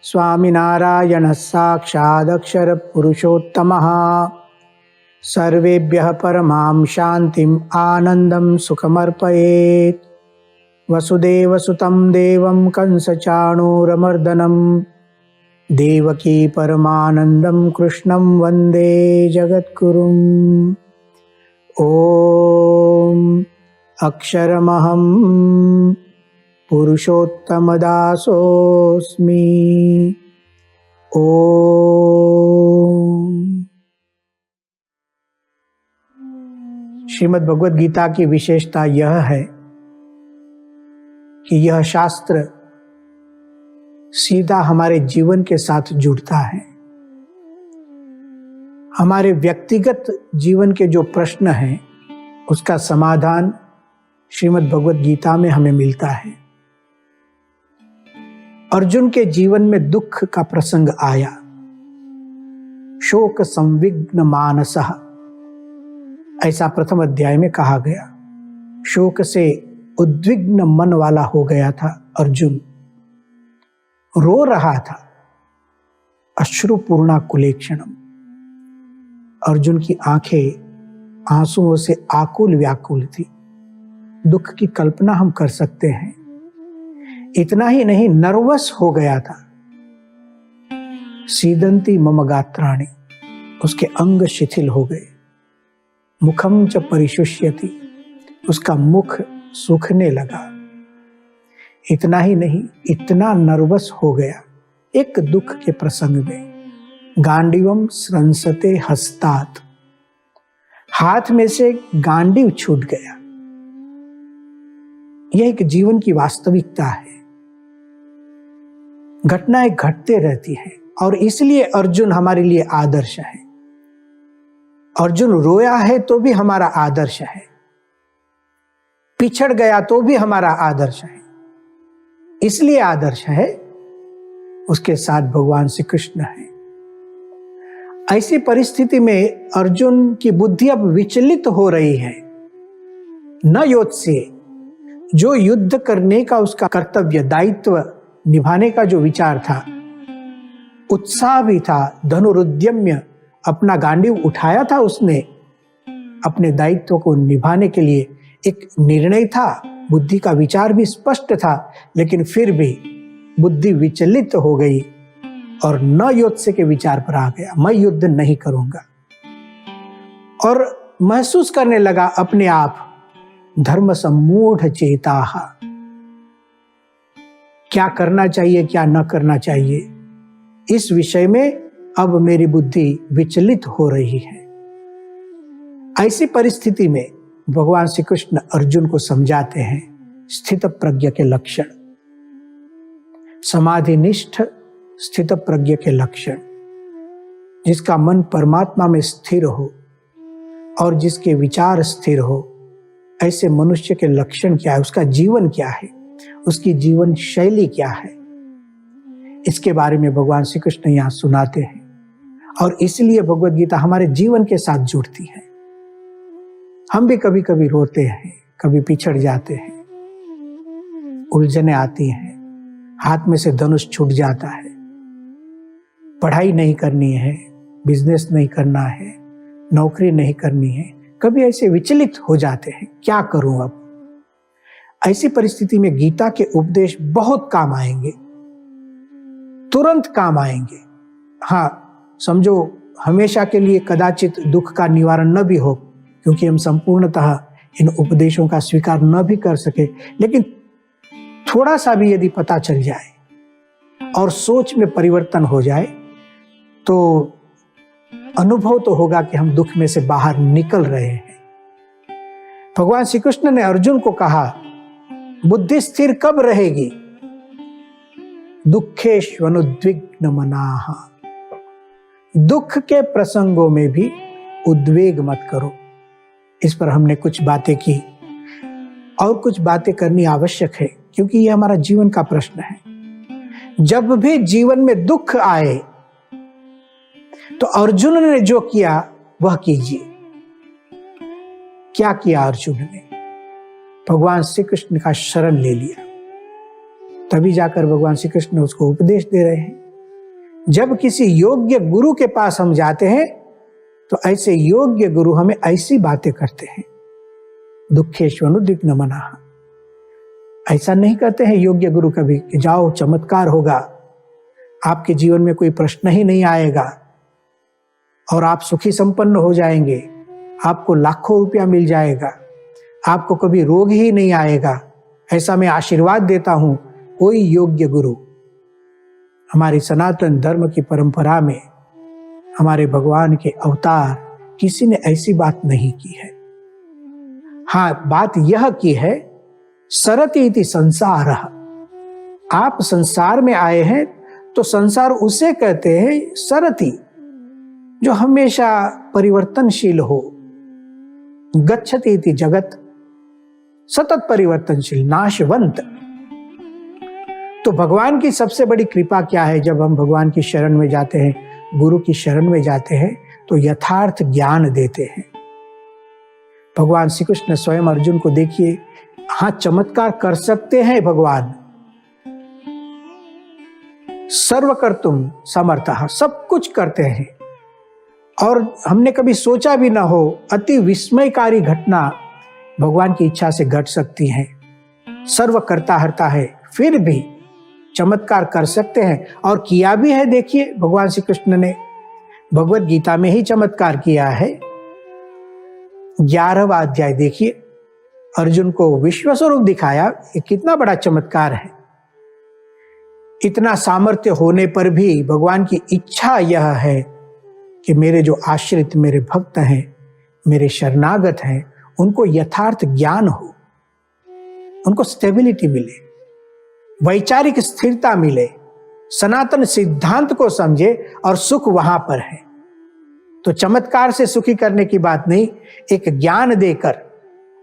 स्वामिनारायणः साक्षादक्षर पुरुषोत्तमः सर्वेभ्यः परमां शान्तिम् आनन्दं सुखमर्पयेत्। वसुदेवसुतं देवं कंसचाणूरमर्दनं देवकी परमानन्दं कृष्णं वन्दे जगद्गुरुम्। ॐ अक्षरमहं पुरुषोत्तमदासोऽस्मि। ओम। श्रीमद् भगवद गीता की विशेषता यह है कि यह शास्त्र सीधा हमारे जीवन के साथ जुड़ता है। हमारे व्यक्तिगत जीवन के जो प्रश्न हैं उसका समाधान श्रीमद् भगवद गीता में हमें मिलता है। अर्जुन के जीवन में दुख का प्रसंग आया। शोक संविघ्न मानसः, ऐसा प्रथम अध्याय में कहा गया। शोक से उद्विग्न मन वाला हो गया था अर्जुन, रो रहा था। अश्रुपूर्णा कुलेक्षणम, अर्जुन की आंखें आंसुओं से आकुल व्याकुल थी। दुख की कल्पना हम कर सकते हैं। इतना ही नहीं, नर्वस हो गया था। सीदंती मम गात्राणि, उसके अंग शिथिल हो गए। मुखम च परिशुष्यति, उसका मुख सूखने लगा। इतना ही नहीं, इतना नर्वस हो गया एक दुख के प्रसंग में। गांडीवम स्रंसते हस्तात्, हाथ में से गांडीव छूट गया। यह एक जीवन की वास्तविकता है। घटनाएं घटते रहती हैं और इसलिए अर्जुन हमारे लिए आदर्श है। अर्जुन रोया है तो भी हमारा आदर्श है, पिछड़ गया तो भी हमारा आदर्श है। इसलिए आदर्श है, उसके साथ भगवान श्री कृष्ण है। ऐसी परिस्थिति में अर्जुन की बुद्धि अब विचलित हो रही है। न योत्स्य, जो युद्ध करने का उसका कर्तव्य दायित्व निभाने का जो विचार था, उत्साह भी था, धनुरुद्यम्य, अपना गांडीव उठाया था उसने अपने दायित्व को निभाने के लिए। एक निर्णय था, बुद्धि का विचार भी स्पष्ट था, लेकिन फिर भी बुद्धि विचलित हो गई और न योत्स्य के विचार पर आ गया। मैं युद्ध नहीं करूंगा, और महसूस करने लगा अपने आप धर्म सम्मूढ़ चेताः, क्या करना चाहिए क्या न करना चाहिए, इस विषय में अब मेरी बुद्धि विचलित हो रही है। ऐसी परिस्थिति में भगवान श्री कृष्ण अर्जुन को समझाते हैं स्थित प्रज्ञ के लक्षण, समाधिनिष्ठ स्थित प्रज्ञ के लक्षण। जिसका मन परमात्मा में स्थिर हो और जिसके विचार स्थिर हो, ऐसे मनुष्य के लक्षण क्या है, उसका जीवन क्या है, उसकी जीवन शैली क्या है, इसके बारे में भगवान श्री कृष्ण यहाँ सुनाते हैं। और इसलिए भगवद गीता हमारे जीवन के साथ जुड़ती है। हम भी कभी कभी रोते हैं, कभी पिछड़ जाते हैं, उलझने आती हैं, हाथ में से धनुष छूट जाता है, पढ़ाई नहीं करनी है, बिजनेस नहीं करना है, नौकरी नहीं करनी है, कभी ऐसे विचलित हो जाते हैं, क्या करूं अब। ऐसी परिस्थिति में गीता के उपदेश बहुत काम आएंगे, तुरंत काम आएंगे। हाँ, समझो हमेशा के लिए कदाचित दुख का निवारण न भी हो, क्योंकि हम संपूर्णतः इन उपदेशों का स्वीकार न भी कर सके, लेकिन थोड़ा सा भी यदि पता चल जाए और सोच में परिवर्तन हो जाए तो अनुभव तो होगा कि हम दुख में से बाहर निकल रहे हैं। भगवान श्री कृष्ण ने अर्जुन को कहा, बुद्धि स्थिर कब रहेगी? दुखेष्वनुद्विग्न मनाः, दुख के प्रसंगों में भी उद्वेग मत करो। इस पर हमने कुछ बातें की और कुछ बातें करनी आवश्यक है, क्योंकि यह हमारा जीवन का प्रश्न है। जब भी जीवन में दुख आए तो अर्जुन ने जो किया वह कीजिए। क्या किया अर्जुन ने? भगवान श्री कृष्ण का शरण ले लिया। तभी जाकर भगवान श्री कृष्ण उसको उपदेश दे रहे हैं। जब किसी योग्य गुरु के पास हम जाते हैं तो ऐसे योग्य गुरु हमें ऐसी बातें करते हैं, दुखेष्वनुद्विग्न मनाः। ऐसा नहीं कहते हैं योग्य गुरु कभी कि जाओ चमत्कार होगा, आपके जीवन में कोई प्रश्न ही नहीं आएगा और आप सुखी संपन्न हो जाएंगे, आपको लाखों रुपया मिल जाएगा, आपको कभी रोग ही नहीं आएगा, ऐसा मैं आशीर्वाद देता हूं। कोई योग्य गुरु, हमारी सनातन धर्म की परंपरा में हमारे भगवान के अवतार किसी ने ऐसी बात नहीं की है। हाँ, बात यह की है सरति इति संसारः। आप संसार में आए हैं तो संसार उसे कहते हैं सरति, जो हमेशा परिवर्तनशील हो। गच्छति इति जगत, सतत परिवर्तनशील, नाशवंत। तो भगवान की सबसे बड़ी कृपा क्या है? जब हम भगवान की शरण में जाते हैं, गुरु की शरण में जाते हैं, तो यथार्थ ज्ञान देते हैं। भगवान श्री कृष्ण स्वयं अर्जुन को देखिए, हाँ चमत्कार कर सकते हैं भगवान, सर्व कर्तुम समर्थः, सब कुछ करते हैं और हमने कभी सोचा भी ना हो अति विस्मयकारी घटना भगवान की इच्छा से घट सकती है। सर्व करता हरता है, फिर भी चमत्कार कर सकते हैं और किया भी है। देखिए भगवान श्री कृष्ण ने भगवत गीता में ही चमत्कार किया है। 11वां अध्याय देखिए, अर्जुन को विश्व स्वरूप दिखाया। ये कितना बड़ा चमत्कार है। इतना सामर्थ्य होने पर भी भगवान की इच्छा यह है कि मेरे जो आश्रित, मेरे भक्त हैं, मेरे शरणागत हैं, उनको यथार्थ ज्ञान हो, उनको स्टेबिलिटी मिले, वैचारिक स्थिरता मिले, सनातन सिद्धांत को समझे और सुख वहां पर है। तो चमत्कार से सुखी करने की बात नहीं, एक ज्ञान देकर,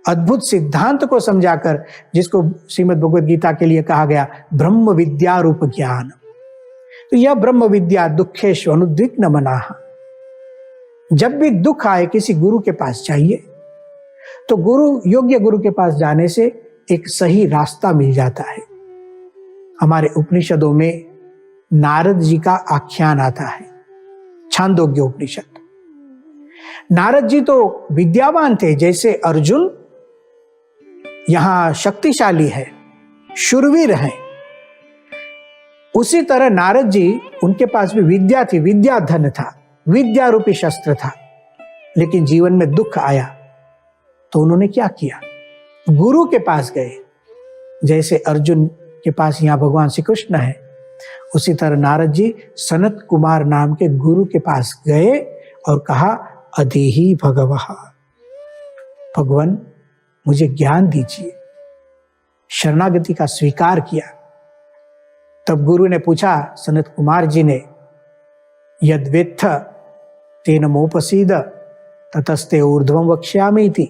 अद्भुत सिद्धांत को समझाकर, जिसको श्रीमद् भगवद गीता के लिए कहा गया ब्रह्म विद्या रूप ज्ञान। तो यह ब्रह्म विद्या दुखेषु अनुद्विग्न मनाः। जब भी दुख आए किसी गुरु के पास जाइए, तो गुरु, योग्य गुरु के पास जाने से एक सही रास्ता मिल जाता है। हमारे उपनिषदों में नारद जी का आख्यान आता है, छांदोग्य उपनिषद। नारद जी तो विद्यावान थे, जैसे अर्जुन यहां शक्तिशाली है, शूरवीर है, उसी तरह नारद जी, उनके पास भी विद्या थी, विद्या धन था, विद्या रूपी शस्त्र था। लेकिन जीवन में दुख आया तो उन्होंने क्या किया? गुरु के पास गए। जैसे अर्जुन के पास यहाँ भगवान श्री कृष्ण है, उसी तरह नारद जी सनत कुमार नाम के गुरु के पास गए और कहा, अधीहि भगवः, भगवान मुझे ज्ञान दीजिए। शरणागति का स्वीकार किया। तब गुरु ने पूछा सनत कुमार जी ने, यद वेत्थ तेन मोपसीद ततस्ते ऊर्ध्वं वक्ष्यामि इति।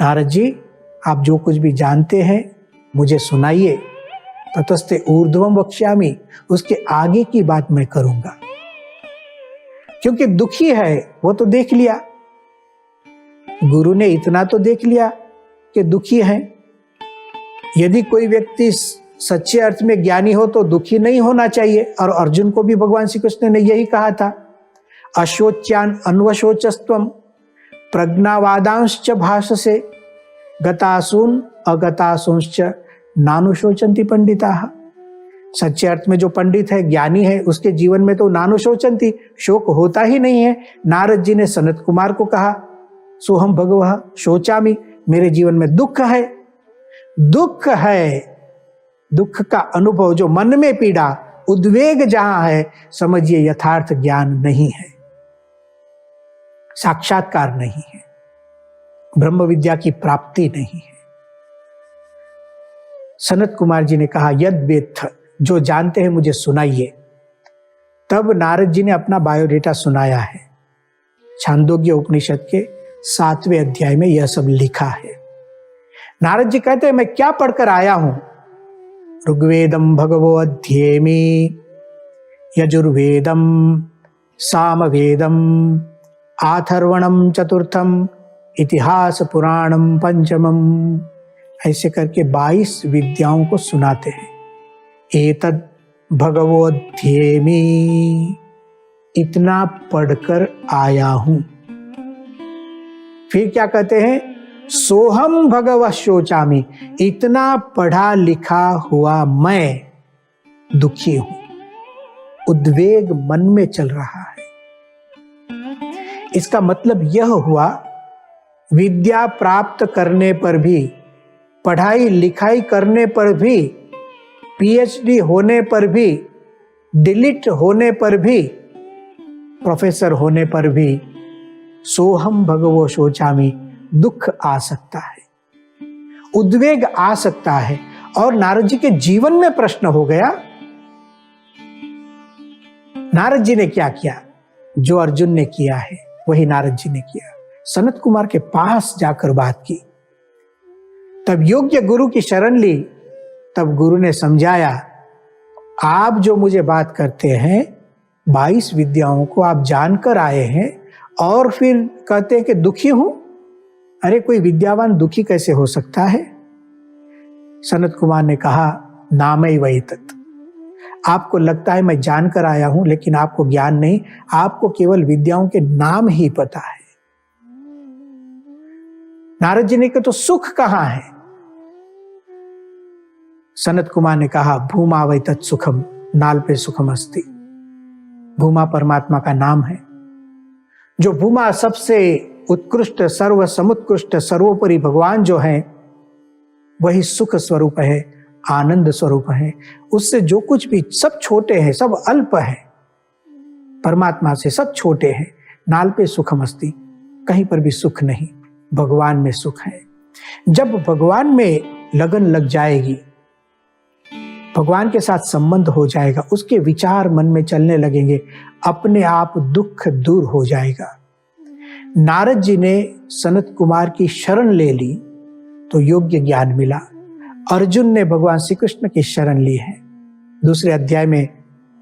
नारद जी, आप जो कुछ भी जानते हैं मुझे सुनाइए। ततस्ते ऊर्ध्वं वक्ष्यामि, उसके आगे की बात मैं करूंगा। क्योंकि दुखी है वो तो देख लिया, गुरु ने इतना तो देख लिया कि दुखी है। यदि कोई व्यक्ति सच्चे अर्थ में ज्ञानी हो तो दुखी नहीं होना चाहिए। और अर्जुन को भी भगवान श्री कृष्ण ने यही कहा था, अशोच्यान अन्वशोचस्त्वम प्रज्ञावादांश्च भाषसे गतासून अगतासूंश्च नानुशोचन्ति पंडिताः। सच्चे अर्थ में जो पंडित है, ज्ञानी है, उसके जीवन में तो नानुशोचन्ति, शोक होता ही नहीं है। नारद जी ने सनत कुमार को कहा, सोहम भगवः शोचामि, मेरे जीवन में दुख है। दुख है, दुख का अनुभव, जो मन में पीड़ा, उद्वेग जहां है, समझिए यथार्थ ज्ञान नहीं है, साक्षात्कार नहीं है, ब्रह्म विद्या की प्राप्ति नहीं है। सनत कुमार जी ने कहा, यद वेत्थ, जो जानते हैं मुझे सुनाइए। तब नारद जी ने अपना बायोडेटा सुनाया है। छांदोग्य उपनिषद के 7वें अध्याय में यह सब लिखा है। नारद जी कहते हैं, मैं क्या पढ़कर आया हूं? ऋग्वेदम भगवो अध्येमि, यजुर्वेदम सामवेदम, आथर्वणम चतुर्थम, इतिहास पुराणम पंचमम। ऐसे करके 22 विद्याओं को सुनाते हैं। एतद भगवोध्येमि, इतना पढ़कर आया हूं। फिर क्या कहते हैं, सोहम भगवः शोचामि, इतना पढ़ा लिखा हुआ मैं दुखी हूं, उद्वेग मन में चल रहा है। इसका मतलब यह हुआ, विद्या प्राप्त करने पर भी, पढ़ाई लिखाई करने पर भी, पीएचडी होने पर भी, डिलीट होने पर भी, प्रोफेसर होने पर भी सोहम भगवो शोचामि, दुख आ सकता है, उद्वेग आ सकता है। और नारद जी के जीवन में प्रश्न हो गया। नारद जी ने क्या किया? जो अर्जुन ने किया है वही नारद जी ने किया। सनत कुमार के पास जाकर बात की, तब योग्य गुरु की शरण ली। तब गुरु ने समझाया, आप जो मुझे बात करते हैं 22 विद्याओं को आप जानकर आए हैं और फिर कहते हैं कि दुखी हूं। अरे कोई विद्यावान दुखी कैसे हो सकता है? सनत कुमार ने कहा, नामई वही तत्, आपको लगता है मैं जानकर आया हूं, लेकिन आपको ज्ञान नहीं, आपको केवल विद्याओं के नाम ही पता है। नारद जी ने कहा, तो सुख कहां है? सनत कुमार ने कहा, भूमा वै तत् सुखम, नाल पे सुखम अस्ति। भूमा परमात्मा का नाम है। जो भूमा सबसे उत्कृष्ट, सर्व समुत्कृष्ट, सर्वोपरि भगवान जो है, वही सुख स्वरूप है, आनंद स्वरूप है। उससे जो कुछ भी सब छोटे हैं, सब अल्प है, परमात्मा से सब छोटे हैं। नाल पे सुखम अस्ति, कहीं पर भी सुख नहीं, भगवान में सुख है। जब भगवान में लगन लग जाएगी, भगवान के साथ संबंध हो जाएगा, उसके विचार मन में चलने लगेंगे, अपने आप दुख दूर हो जाएगा। नारद जी ने सनत कुमार की शरण ले ली तो योग्य ज्ञान मिला। अर्जुन ने भगवान श्री कृष्ण की शरण ली है। दूसरे अध्याय में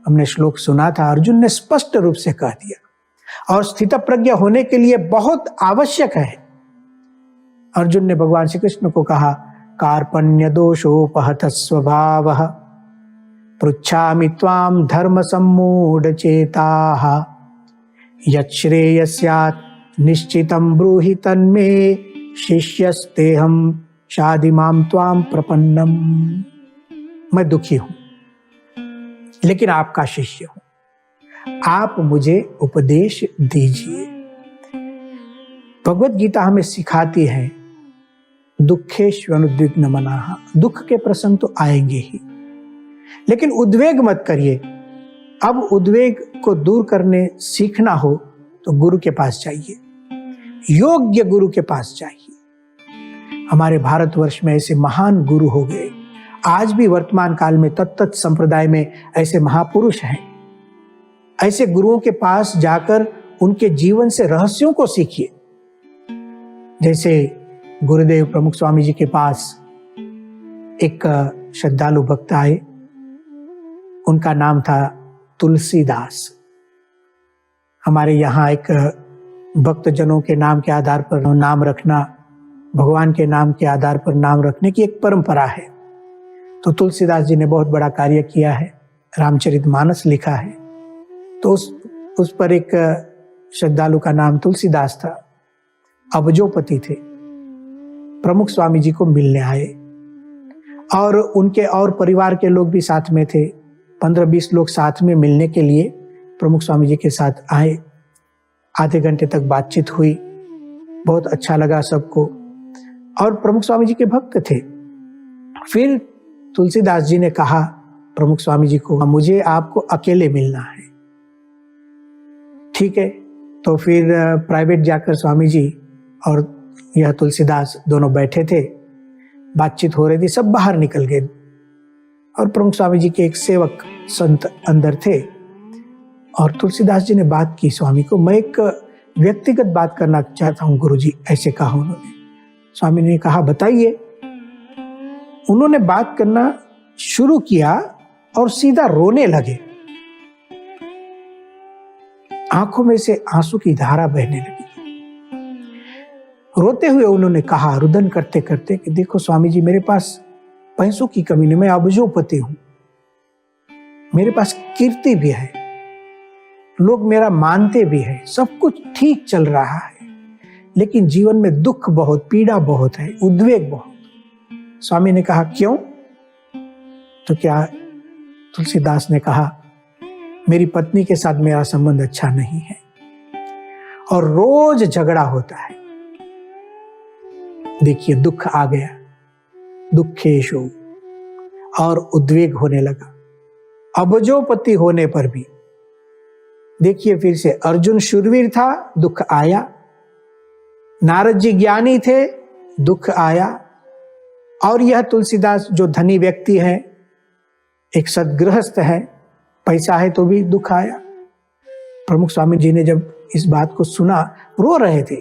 हमने श्लोक सुना था, अर्जुन ने स्पष्ट रूप से कह दिया। और स्थित प्रज्ञ होने के लिए बहुत आवश्यक है। अर्जुन ने भगवान श्री कृष्ण को कहा, कार्पण्य दोषोपहत स्वभावः पृच्छामि त्वां धर्म सम्मूढ़ चेताः यच्छ्रेयस्यात् निश्चितं ब्रूहि तन्मे शिष्यस्तेहं शाधिमां त्वां प्रपन्नम। मैं दुखी हूं, लेकिन आपका शिष्य हूं, आप मुझे उपदेश दीजिए। भगवत गीता हमें सिखाती है, दुखेष्वनुद्विग्न मनाः, दुख के प्रसंग तो आएंगे ही, लेकिन उद्वेग मत करिए। अब उद्वेग को दूर करने सीखना हो तो गुरु के पास जाइए, योग्य गुरु के पास जाइए। हमारे भारतवर्ष में ऐसे महान गुरु हो गए। आज भी वर्तमान काल में तत्त संप्रदाय में ऐसे महापुरुष हैं। ऐसे गुरुओं के पास जाकर उनके जीवन से रहस्यों को सीखिए। जैसे गुरुदेव प्रमुख स्वामी जी के पास एक श्रद्धालु भक्त आए, उनका नाम था तुलसीदास। हमारे यहाँ एक भक्तजनों के नाम के आधार पर नाम रखना, भगवान के नाम के आधार पर नाम रखने की एक परंपरा है। तो तुलसीदास जी ने बहुत बड़ा कार्य किया है, रामचरितमानस लिखा है। तो उस पर एक श्रद्धालु का नाम तुलसीदास था, अबजोपति थे। प्रमुख स्वामी जी को मिलने आए और उनके और परिवार के लोग भी साथ में थे। 15-20 लोग साथ में मिलने के लिए प्रमुख स्वामी जी के साथ आए। आधे घंटे तक बातचीत हुई, बहुत अच्छा लगा सबको, और प्रमुख स्वामी जी के भक्त थे। फिर तुलसीदास जी ने कहा प्रमुख स्वामी जी को, मुझे आपको अकेले मिलना है। ठीक है, तो फिर प्राइवेट जाकर स्वामी जी और यह तुलसीदास दोनों बैठे थे, बातचीत हो रही थी, सब बाहर निकल गए और प्रमुख स्वामी जी के एक सेवक संत अंदर थे। और तुलसीदास जी ने बात की स्वामी को, मैं एक व्यक्तिगत बात करना चाहता हूं गुरुजी, ऐसे कहा उन्होंने। स्वामी ने कहा बताइए। उन्होंने बात करना शुरू किया और सीधा रोने लगे। आंखों में से आंसू की धारा बहने लगी। रोते हुए उन्होंने कहा, रुदन करते करते, कि देखो स्वामी जी, मेरे पास पैसों की कमी नहीं, मैं अबजोपति हूं, मेरे पास कीर्ति भी है, लोग मेरा मानते भी हैं, सब कुछ ठीक चल रहा है, लेकिन जीवन में दुख बहुत, पीड़ा बहुत है, उद्वेग बहुत। स्वामी ने कहा क्यों? तो क्या तुलसीदास ने कहा मेरी पत्नी के साथ मेरा संबंध अच्छा नहीं है और रोज झगड़ा होता है। देखिए दुख आ गया, दुखेशु, और उद्वेग होने लगा। अबजोपति होने पर भी देखिए फिर से अर्जुन शूरवीर था, दुख आया। नारद जी ज्ञानी थे, दुख आया। और यह तुलसीदास जो धनी व्यक्ति है, एक सद्गृहस्थ है, पैसा है तो भी दुख आया। प्रमुख स्वामी जी ने जब इस बात को सुना, रो रहे थे,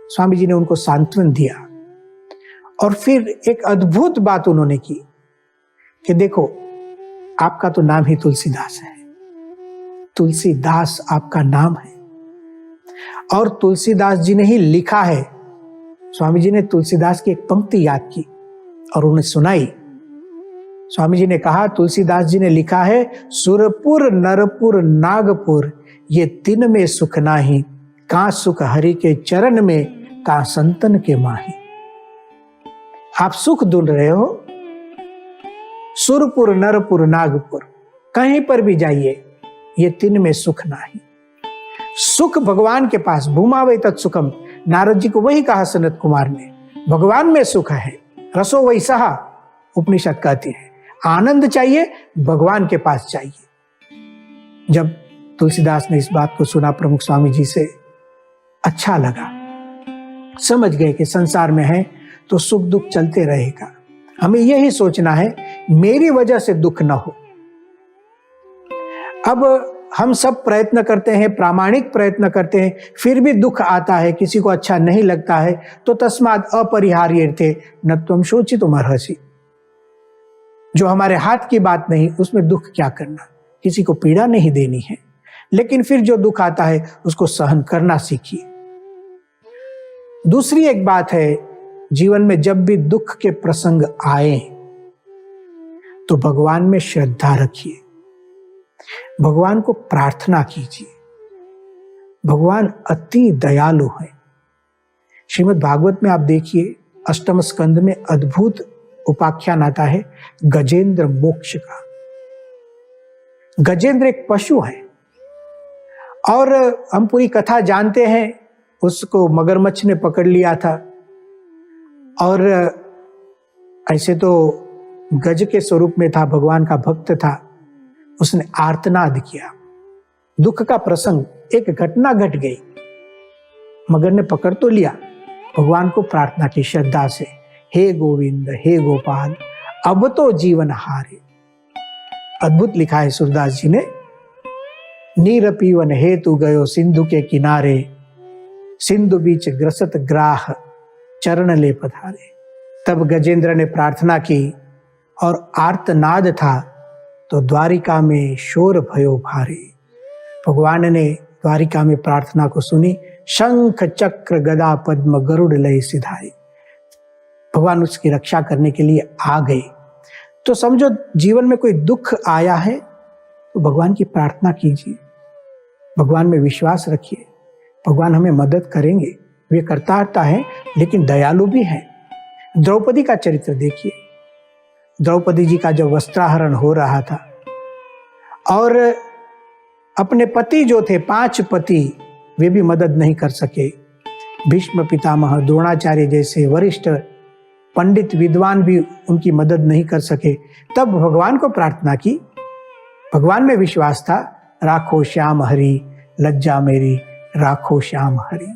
स्वामी जी ने उनको सांत्वन दिया और फिर एक अद्भुत बात उन्होंने की कि देखो आपका तो नाम ही तुलसीदास है, तुलसीदास आपका नाम है और तुलसीदास जी ने ही लिखा है। स्वामी जी ने तुलसीदास की एक पंक्ति याद की और उन्हें सुनाई। स्वामी जी ने कहा तुलसीदास जी ने लिखा है, सुरपुर नरपुर नागपुर ये तीन में सुख नाही, का सुख हरि के चरण में, का संतन के माही। आप सुख ढूंढ रहे हो, सुरपुर नरपुर नागपुर कहीं पर भी जाइए, ये तीन में सुख नाही। सुख भगवान के पास, भूमावे तत्सुखम, नारद जी को वही कहा सनत कुमार ने, भगवान में सुख है, रसो वैसा उपनिषद कहती है। आनंद चाहिए, भगवान के पास चाहिए। जब तुलसीदास ने इस बात को सुना प्रमुख स्वामी जी से, अच्छा लगा, समझ गए कि संसार में है तो सुख दुख चलते रहेगा, हमें यही सोचना है मेरी वजह से दुख न हो। अब हम सब प्रयत्न करते हैं, प्रामाणिक प्रयत्न करते हैं, फिर भी दुख आता है, किसी को अच्छा नहीं लगता है, तो तस्मात् अपरिहार्य थे न त्वं शोचितुम् अर्हसि। जो हमारे हाथ की बात नहीं, उसमें दुख क्या करना, किसी को पीड़ा नहीं देनी है, लेकिन फिर जो दुख आता है उसको सहन करना सीखिए। दूसरी एक बात है, जीवन में जब भी दुख के प्रसंग आए तो भगवान में श्रद्धा रखिए, भगवान को प्रार्थना कीजिए। भगवान अति दयालु है। श्रीमद् भागवत में आप देखिए, अष्टम स्कंद में अद्भुत उपाख्यान आता है गजेंद्र मोक्ष का। गजेंद्र एक पशु है और हम पूरी कथा जानते हैं, उसको मगरमच्छ ने पकड़ लिया था और ऐसे तो गज के स्वरूप में था, भगवान का भक्त था। उसने आर्तनाद किया, दुख का प्रसंग, एक घटना घट गई, मगर ने पकड़ तो लिया। भगवान को प्रार्थना की श्रद्धा से, हे गोविंद हे गोपाल अब तो जीवन हारे। अद्भुत लिखा है सूरदास जी ने, नीर पीवन हेतु गयो सिंधु के किनारे, सिंधु बीच ग्रसत ग्राह चरण ले पधारे। तब गजेंद्र ने प्रार्थना की और आर्तनाद था तो द्वारिका में शोर भयो भारे। भगवान ने द्वारिका में प्रार्थना को सुनी, शंख चक्र गदा पद्म गरुड़ लय सिधाए। भगवान उसकी रक्षा करने के लिए आ गए। तो समझो जीवन में कोई दुख आया है तो भगवान की प्रार्थना कीजिए, भगवान में विश्वास रखिए, भगवान हमें मदद करेंगे। वे कर्ताहर्ता है लेकिन दयालु भी है। द्रौपदी का चरित्र देखिए, द्रौपदी जी का जब वस्त्राहरण हो रहा था और अपने पति जो थे, 5 पति, वे भी मदद नहीं कर सके। भीष्म पितामह, द्रोणाचार्य जैसे वरिष्ठ पंडित विद्वान भी उनकी मदद नहीं कर सके। तब भगवान को प्रार्थना की, भगवान में विश्वास था, राखो श्याम हरि लज्जा मेरी, राखो श्याम हरि।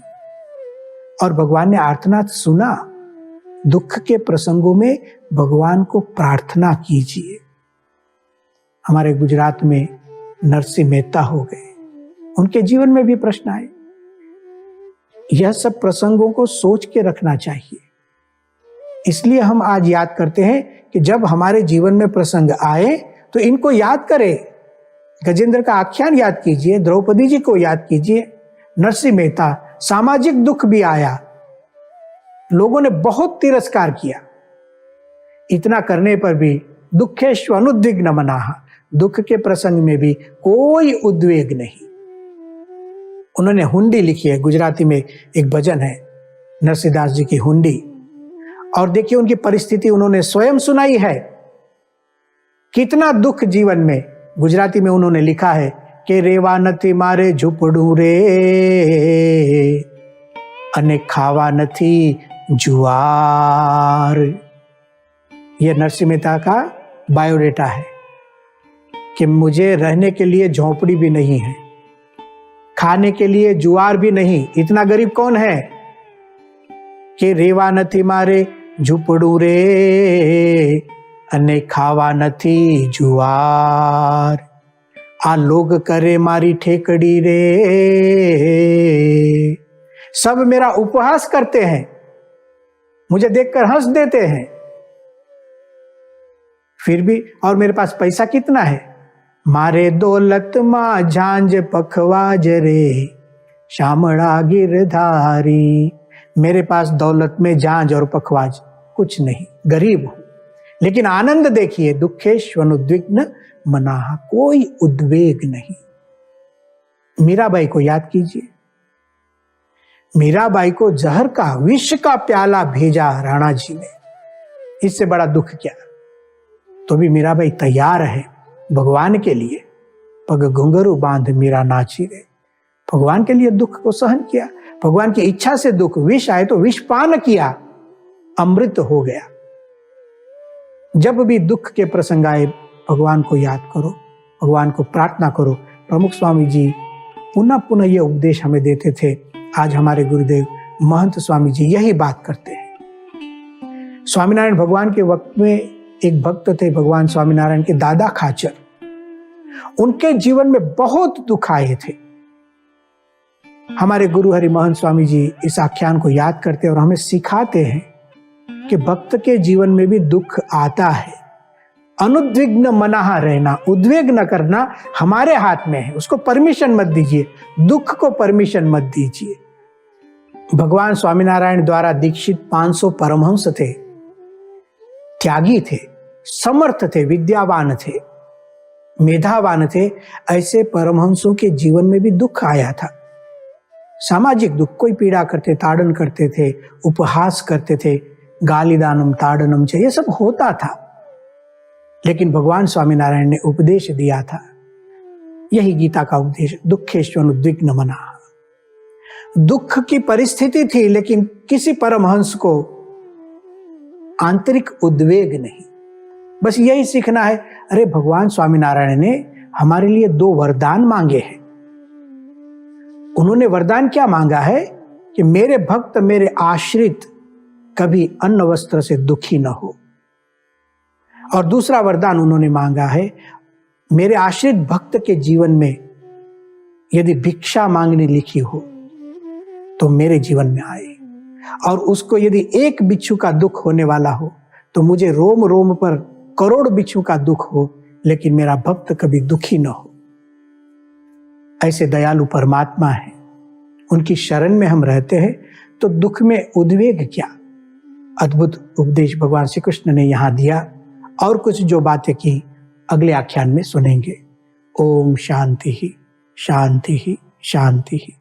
और भगवान ने आर्तनाद सुना। दुख के प्रसंगों में भगवान को प्रार्थना कीजिए। हमारे गुजरात में नरसिंह मेहता हो गए, उनके जीवन में भी प्रश्न आए। यह सब प्रसंगों को सोच के रखना चाहिए। इसलिए हम आज याद करते हैं कि जब हमारे जीवन में प्रसंग आए तो इनको याद करें। गजेंद्र का आख्यान याद कीजिए, द्रौपदी जी को याद कीजिए, नरसिंह मेहता। सामाजिक दुख भी आया, लोगों ने बहुत तिरस्कार किया, इतना करने पर भी दुखेश्व अनुद्विग्न मनाहा, दुख के प्रसंग में भी कोई उद्वेग नहीं। उन्होंने हुंडी लिखी है, गुजराती में एक भजन है नरसिंहदास जी की हुंडी, और देखिए उनकी परिस्थिति उन्होंने स्वयं सुनाई है। कितना दुख जीवन में, गुजराती में उन्होंने लिखा है कि रेवा नथी मारे झूपड़ू रे, अने खावा नथी जुआर। यह नरसिंह मेहता का बायोडेटा है कि मुझे रहने के लिए झोपड़ी भी नहीं है, खाने के लिए जुआर भी नहीं। इतना गरीब कौन है कि रेवा नथी मारे झूपड़ू रे, अने खावा नथी जुआर। आ लोग करे मारी ठेकड़ी रे, सब मेरा उपहास करते हैं, मुझे देखकर हंस देते हैं। फिर भी, और मेरे पास पैसा कितना है, मारे दौलत मां झांझ पखवाज रे, श्यामड़ा गिरधारी। मेरे पास दौलत में झांझ और पखवाज कुछ नहीं, गरीब हूं, लेकिन आनंद देखिए, दुखेष्वनुद्विग्न मनाहा, कोई उद्वेग नहीं। मीराबाई को याद कीजिए, मीराबाई को जहर का, विष का प्याला भेजा राणा जी ने, इससे बड़ा दुख क्या। तो भी मीराबाई तैयार है भगवान के लिए, पग घुंघरू बांध मीरा नाची रे। भगवान के लिए दुख को सहन किया, भगवान की इच्छा से दुख, विष आए तो विष पान किया, अमृत हो गया। जब भी दुख के प्रसंग आए भगवान को याद करो, भगवान को प्रार्थना करो। प्रमुख स्वामी जी पुनः पुनः ये उपदेश हमें देते थे। आज हमारे गुरुदेव महंत स्वामी जी यही बात करते हैं। स्वामीनारायण भगवान के वक्त में एक भक्त थे, भगवान स्वामीनारायण के दादा खाचर। उनके जीवन में बहुत दुख आए थे। हमारे गुरु हरि महंत स्वामी जी इस आख्यान को याद करते और हमें सिखाते हैं कि भक्त के जीवन में भी दुख आता है। अनुद्विग्न मनाहा रहना, उद्वेग न करना हमारे हाथ में है। उसको परमिशन मत दीजिए, दुख को परमिशन मत दीजिए। भगवान स्वामीनारायण द्वारा दीक्षित 500 परमहंस थे, त्यागी थे, समर्थ थे, विद्यावान थे, मेधावान थे। ऐसे परमहंसों के जीवन में भी दुख आया था, सामाजिक दुख। कोई पीड़ा करते, ताड़न करते थे, उपहास करते थे, गालिदानम ताड़नम च, ये सब होता था। लेकिन भगवान स्वामीनारायण ने उपदेश दिया था, यही गीता का उपदेश, दुखेष्वनुद्विग्न मनाहा। दुख की परिस्थिति थी, लेकिन किसी परमहंस को आंतरिक उद्वेग नहीं। बस यही सीखना है। अरे भगवान स्वामीनारायण ने हमारे लिए 2 वरदान मांगे हैं। उन्होंने वरदान क्या मांगा है कि मेरे भक्त, मेरे आश्रित कभी अन्न वस्त्र से दुखी न हो। और दूसरा वरदान उन्होंने मांगा है, मेरे आश्रित भक्त के जीवन में यदि भिक्षा मांगनी लिखी हो तो मेरे जीवन में आए, और उसको यदि एक बिच्छू का दुख होने वाला हो तो मुझे रोम रोम पर करोड़ बिच्छू का दुख हो, लेकिन मेरा भक्त कभी दुखी न हो। ऐसे दयालु परमात्मा है, उनकी शरण में हम रहते हैं तो दुख में उद्वेग क्या। अद्भुत उपदेश भगवान श्री कृष्ण ने यहाँ दिया। और कुछ जो बातें की अगले आख्यान में सुनेंगे। ओम शांति ही शांति ही शांति ही।